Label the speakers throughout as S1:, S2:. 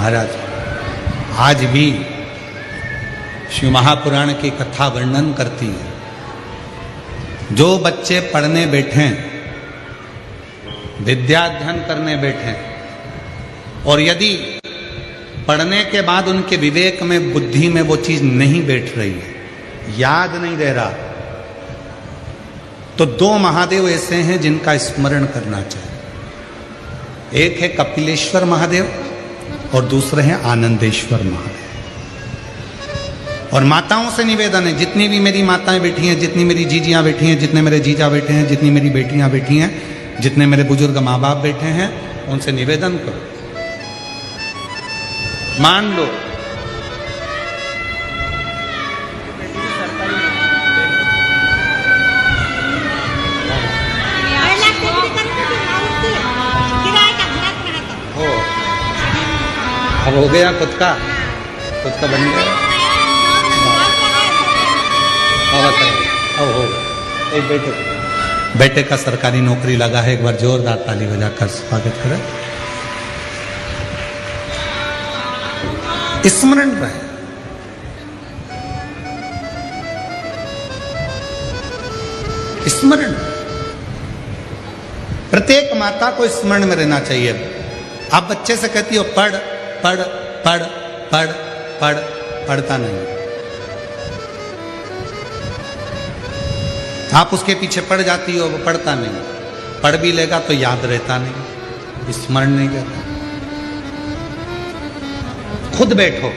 S1: महाराज आज भी शिव महापुराण की कथा वर्णन करती है। जो बच्चे पढ़ने बैठे, विद्याध्ययन करने बैठे और यदि पढ़ने के बाद उनके विवेक में, बुद्धि में वो चीज नहीं बैठ रही है, याद नहीं रह रहा, तो दो महादेव ऐसे हैं जिनका स्मरण करना चाहिए। एक है कपिलेश्वर महादेव और दूसरे हैं आनंदेश्वर महादेव। और माताओं से निवेदन है, जितनी भी मेरी माताएं बैठी हैं, जितनी मेरी जीजियां बैठी हैं, जितने मेरे जीजा बैठे हैं, जितनी मेरी बेटियां बैठी हैं, जितने मेरे बुजुर्ग माँ बाप बैठे हैं, उनसे निवेदन करो, मान लो अब हो गया, खुद का बन गया, अब हो एक बेटे का सरकारी नौकरी लगा है। एक बार जोरदार ताली बजाकर स्वागत करें। स्मरण रहे, स्मरण, प्रत्येक माता को स्मरण में रहना चाहिए। आप बच्चे से कहती हो पढ़ पढ़ पढ़ पढ़ पढ़, पढ़ता नहीं। आप उसके पीछे पड़ जाती हो, वो पढ़ता नहीं। पढ़ भी लेगा तो याद रहता नहीं, स्मरण नहीं रहता। खुद बैठो,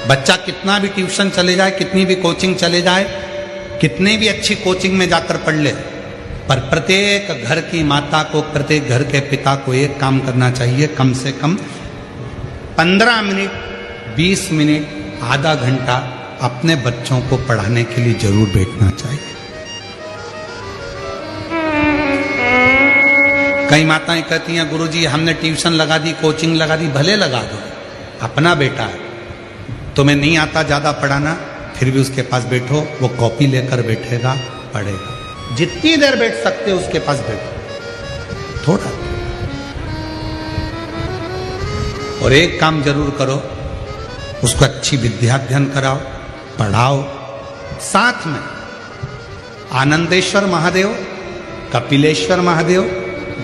S1: बच्चा कितना भी ट्यूशन चले जाए, कितनी भी कोचिंग चले जाए, कितने भी अच्छी कोचिंग में जाकर पढ़ ले, पर प्रत्येक घर की माता को, प्रत्येक घर के पिता को एक काम करना चाहिए, कम से कम 15 मिनट, 20 मिनट, आधा घंटा अपने बच्चों को पढ़ाने के लिए जरूर बैठना चाहिए। कई माताएं कहती हैं गुरुजी हमने ट्यूशन लगा दी, कोचिंग लगा दी, भले लगा दो, अपना बेटा है, तुम्हें नहीं आता ज्यादा पढ़ाना, फिर भी उसके पास बैठो, वो कॉपी लेकर बैठेगा, पढ़ेगा। जितनी देर बैठ सकते हो उसके पास बैठो थोड़ा। और एक काम जरूर करो, उसको अच्छी विद्याध्ययन कराओ, पढ़ाओ। साथ में आनंदेश्वर महादेव, कपिलेश्वर महादेव,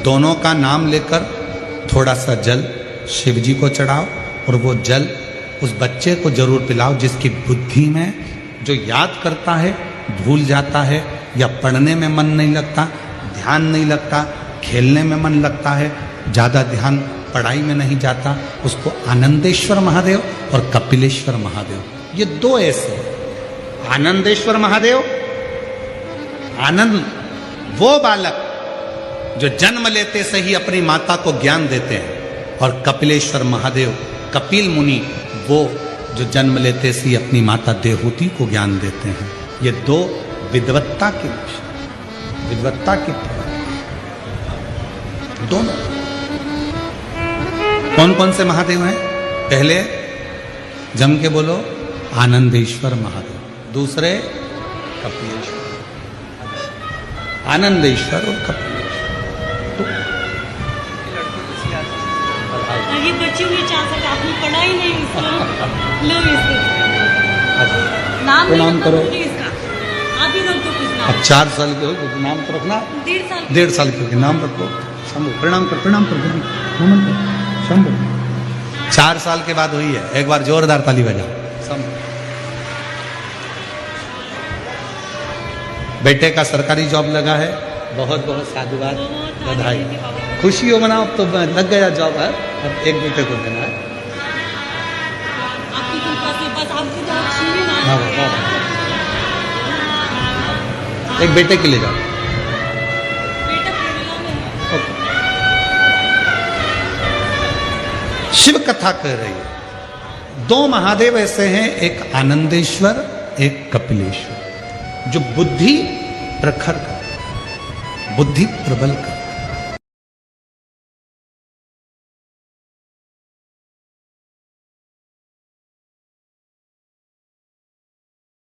S1: दोनों का नाम लेकर थोड़ा सा जल शिव जी को चढ़ाओ और वो जल उस बच्चे को जरूर पिलाओ जिसकी बुद्धि में, जो याद करता है भूल जाता है, या पढ़ने में मन नहीं लगता, ध्यान नहीं लगता, खेलने में मन लगता है, ज़्यादा ध्यान पढ़ाई में नहीं जाता, उसको आनंदेश्वर महादेव और कपिलेश्वर महादेव, ये दो ऐसे। आनंदेश्वर महादेव, आनंद वो बालक जो जन्म लेते से ही अपनी माता को ज्ञान देते हैं, और कपिलेश्वर महादेव, कपिल मुनि, वो जो जन्म लेते से ही अपनी माता देवहूति को ज्ञान देते हैं। ये दो विद्वत्ता की दोनों। कौन कौन से महादेव हैं? पहले जम के बोलो, आनंदेश्वर महादेव। दूसरे कपिलेश्वर, आनंदेश्वर और कपिलेश्वर। तो
S2: ये बच्चे नहीं चाह सकते, आपने पढ़ा ही नहीं इसको। लो इसको नाम
S1: करो,
S2: आप ही लोग तो कुछ नाम।
S1: अब 4 साल के हो तो नाम तो रखना, 1.5 साल के नाम रखो। शंभु, प्रणाम कर, नमन कर, शंभु। 4 साल के बाद हुई है, एक बार जोरदार ताली बजा। शंभु। बेटे का सरकारी जॉब लगा है, बहुत बहुत साधुवाद, बधाई, खुशी हो मनाओ। तो लग गया जॉब है, अब एक बेटे को देना है। एक बेटे के ले जाओ। शिव कथा कह रही है, 2 महादेव ऐसे हैं, एक आनंदेश्वर, एक कपिलेश्वर, जो बुद्धि प्रखर कर, बुद्धि प्रबल कर।